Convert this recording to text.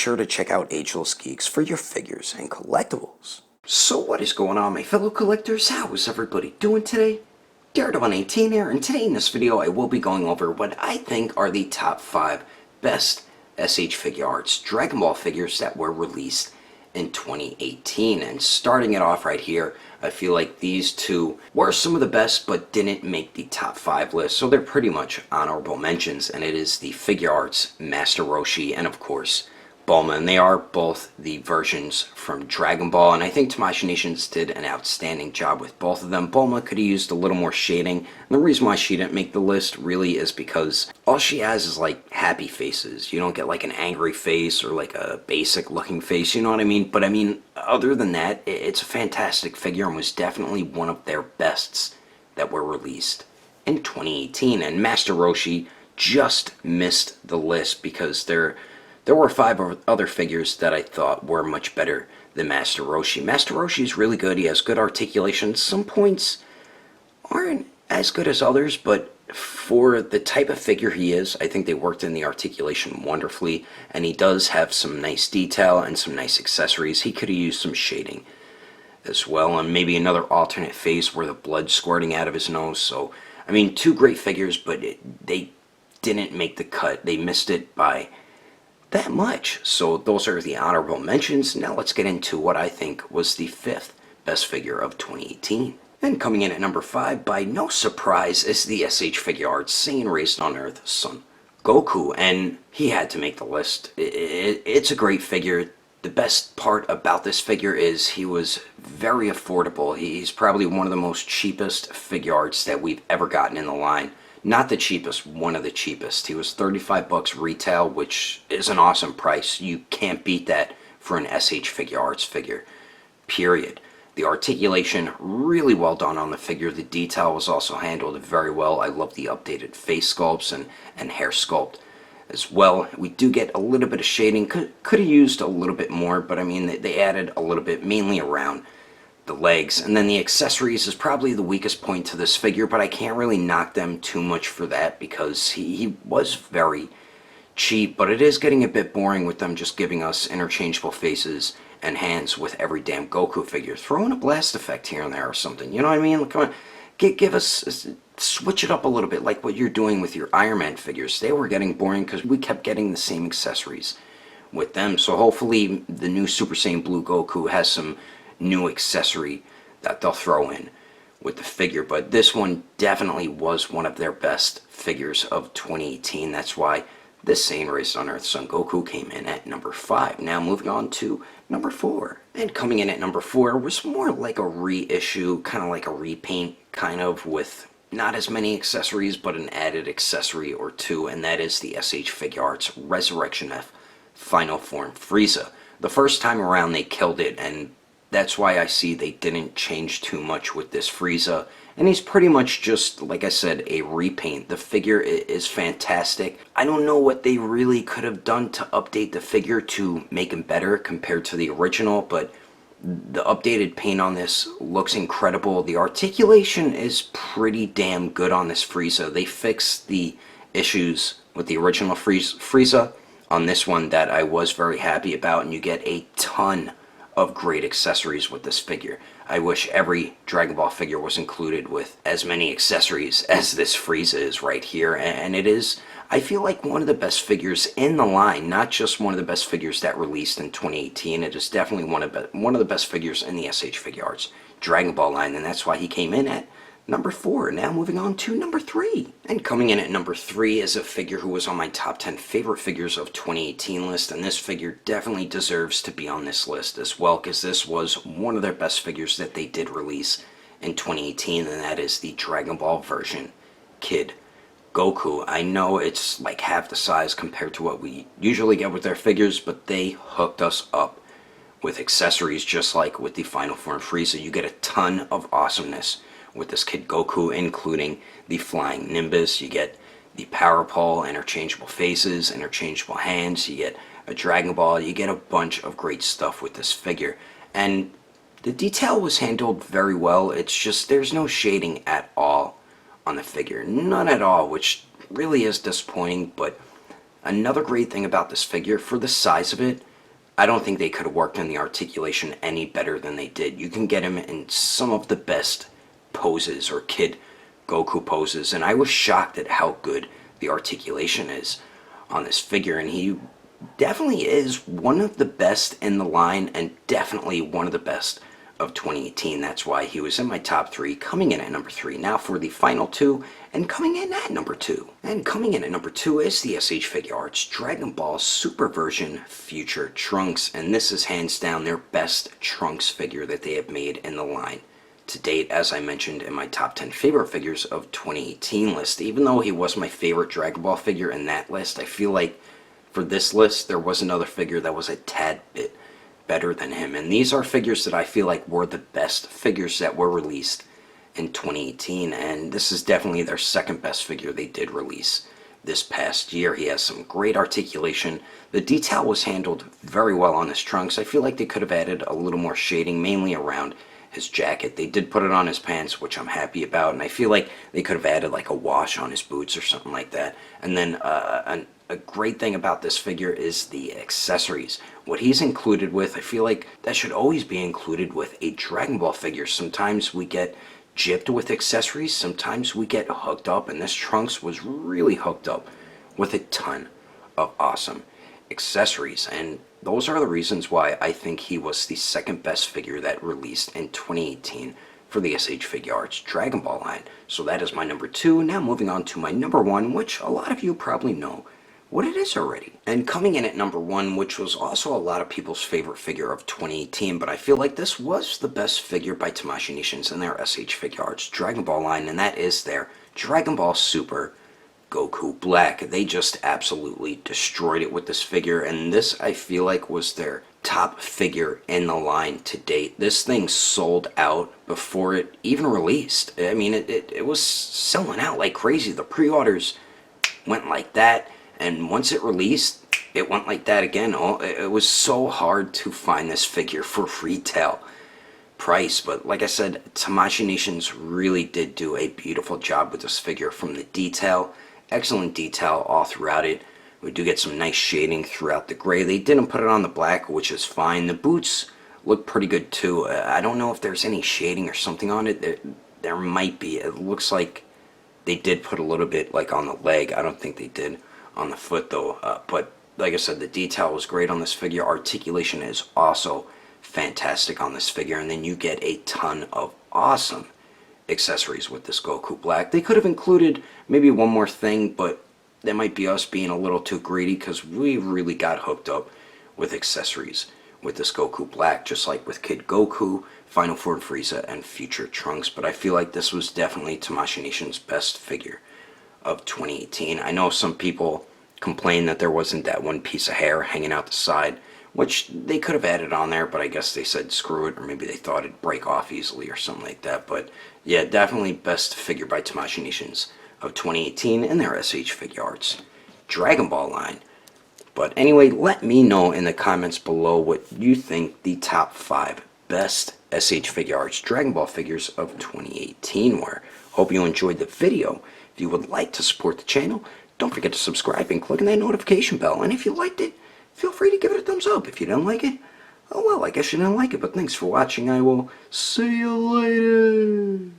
sure to check out Agelessgeeks for your figures and collectibles. So what is going on, my fellow collectors? How is everybody doing today? DareDevil18 here, and today in this video I will be going over what I think are the top 5 best SH Figuarts Dragon Ball figures that were released in 2018. And starting it off right here, I feel like these two were some of the best but didn't make the top 5 list, so they're pretty much honorable mentions, and it is the Figuarts Master Roshi and of course Bulma, and they are both the versions from Dragon Ball, and I think Tamashii Nations did an outstanding job with both of them. Bulma could have used a little more shading, and the reason why she didn't make the list really is because all she has is like happy faces. You don't get like an angry face or like a basic looking face, you know what I mean? But I mean, other than that, it's a fantastic figure and was definitely one of their bests that were released in 2018, and Master Roshi just missed the list because there were 5 other figures that I thought were much better than Master Roshi. Master Roshi is really good. He has good articulation. Some points aren't as good as others, but for the type of figure he is, I think they worked in the articulation wonderfully, and he does have some nice detail and some nice accessories. He could have used some shading as well, and maybe another alternate face where the blood squirting out of his nose. So, I mean, 2 great figures, but they didn't make the cut. They missed it by that much. So those are the honorable mentions. Now let's get into what I think was the 5th best figure of 2018. And coming in at number 5, by no surprise, is the SH Figuarts Saiyan Raised on Earth Son Goku, and he had to make the list. It's a great figure. The best part about this figure is he was very affordable. He's probably one of the most cheapest Figuarts that we've ever gotten in the line. Not the cheapest, one of the cheapest. He was 35 bucks retail, which is an awesome price. You can't beat that for an SH Figuarts figure, period. The articulation, really well done on the figure. The detail was also handled very well. I love the updated face sculpts and hair sculpt as well. We do get a little bit of shading. Could have used a little bit more, but I mean, they added a little bit, mainly around the legs. And then the accessories is probably the weakest point to this figure, but I can't really knock them too much for that because he was very cheap, but it is getting a bit boring with them just giving us interchangeable faces and hands with every damn Goku figure. Throw in a blast effect here and there or something, you know what I mean? Come on, give us, switch it up a little bit like what you're doing with your Iron Man figures. They were getting boring because we kept getting the same accessories with them, so hopefully the new Super Saiyan Blue Goku has some new accessory that they'll throw in with the figure. But this one definitely was one of their best figures of 2018. That's why this Saiyan Raised on Earth Son Goku came in at number 5. Now moving on to number 4. And coming in at number 4 was more like a reissue, kind of like a repaint, kind of with not as many accessories, but an added accessory or 2, and that is the SH Figuarts Resurrection F Final Form Frieza. The first time around they killed it, and that's why I see they didn't change too much with this Frieza. And he's pretty much just, like I said, a repaint. The figure is fantastic. I don't know what they really could have done to update the figure to make him better compared to the original, but the updated paint on this looks incredible. The articulation is pretty damn good on this Frieza. They fixed the issues with the original Frieza on this one that I was very happy about, and you get a ton of great accessories with this figure. I wish every Dragon Ball figure was included with as many accessories as this Frieza is right here, and it is, I feel like, one of the best figures in the line, not just one of the best figures that released in 2018. It is definitely one of the best figures in the SH Figuarts Dragon Ball line, and that's why he came in at number 4. Now moving on to number 3. And coming in at number 3 is a figure who was on my top 10 favorite figures of 2018 list, and this figure definitely deserves to be on this list as well, because this was one of their best figures that they did release in 2018, and that is the Dragon Ball version Kid Goku. I know it's like half the size compared to what we usually get with their figures, but they hooked us up with accessories just like with the Final Form Frieza. You get a ton of awesomeness with this Kid Goku, including the Flying Nimbus. You get the Power Pole, interchangeable faces, interchangeable hands. You get a Dragon Ball. You get a bunch of great stuff with this figure. And the detail was handled very well. It's just there's no shading at all on the figure. None at all, which really is disappointing. But another great thing about this figure, for the size of it, I don't think they could have worked on the articulation any better than they did. You can get him in some of the best poses or Kid Goku poses, and I was shocked at how good the articulation is on this figure, and he definitely is one of the best in the line and definitely one of the best of 2018. That's why he was in my top 3, coming in at number 3. Now for the final 2, and coming in at number 2. And coming in at number 2 is the SH Figuarts Dragon Ball Super Version Future Trunks, and this is hands down their best Trunks figure that they have made in the line to date, as I mentioned in my top 10 favorite figures of 2018 list. Even though he was my favorite Dragon Ball figure in that list, I feel like for this list there was another figure that was a tad bit better than him, and these are figures that I feel like were the best figures that were released in 2018, and this is definitely their second best figure they did release this past year. He has some great articulation. The detail was handled very well on his Trunks. I feel like they could have added a little more shading, mainly around his jacket. They did put it on his pants, which I'm happy about, and I feel like they could have added like a wash on his boots or something like that. And then a great thing about this figure is the accessories. What he's included with, I feel like that should always be included with a Dragon Ball figure. Sometimes we get gypped with accessories, sometimes we get hooked up, and this Trunks was really hooked up with a ton of awesome accessories, and those are the reasons why I think he was the second best figure that released in 2018 for the SH Figuarts Dragon Ball line. So that is my number 2. Now moving on to my number 1, which a lot of you probably know what it is already. And coming in at number 1, which was also a lot of people's favorite figure of 2018, but I feel like this was the best figure by Tamashii Nations in their SH Figuarts Dragon Ball line, and that is their Dragon Ball Super Goku Black. They just absolutely destroyed it with this figure, and this I feel like was their top figure in the line to date. This thing sold out before it even released. I mean, it was selling out like crazy. The pre-orders went like that, and once it released, it went like that again. It was so hard to find this figure for retail price, but like I said, Tamashii Nations really did do a beautiful job with this figure. From the detail, excellent detail all throughout it. We do get some nice shading throughout the gray. They didn't put it on the black, which is fine. The boots look pretty good too. I don't know if there's any shading or something on it. There might be. It looks like they did put a little bit like on the leg. I don't think they did on the foot though, but like I said, the detail was great on this figure. Articulation is also fantastic on this figure, and then you get a ton of awesome accessories with this Goku Black. They could have included maybe one more thing, but that might be us being a little too greedy, because we really got hooked up with accessories with this Goku Black, just like with Kid Goku, Final Form Frieza, and Future Trunks. But I feel like this was definitely Tamashii Nation's best figure of 2018. I know some people complain that there wasn't that one piece of hair hanging out the side, which they could have added on there, but I guess they said screw it, or maybe they thought it'd break off easily or something like that. But yeah, definitely best figure by Tamashii Nations of 2018 in their SH Figuarts Dragon Ball line. But anyway, let me know in the comments below what you think the top 5 best SH Figuarts Dragon Ball figures of 2018 were. Hope you enjoyed the video. If you would like to support the channel, don't forget to subscribe and click on that notification bell. And if you liked it, feel free to give it a thumbs up. If you didn't like it, oh well, I guess you didn't like it. But thanks for watching. I will see you later.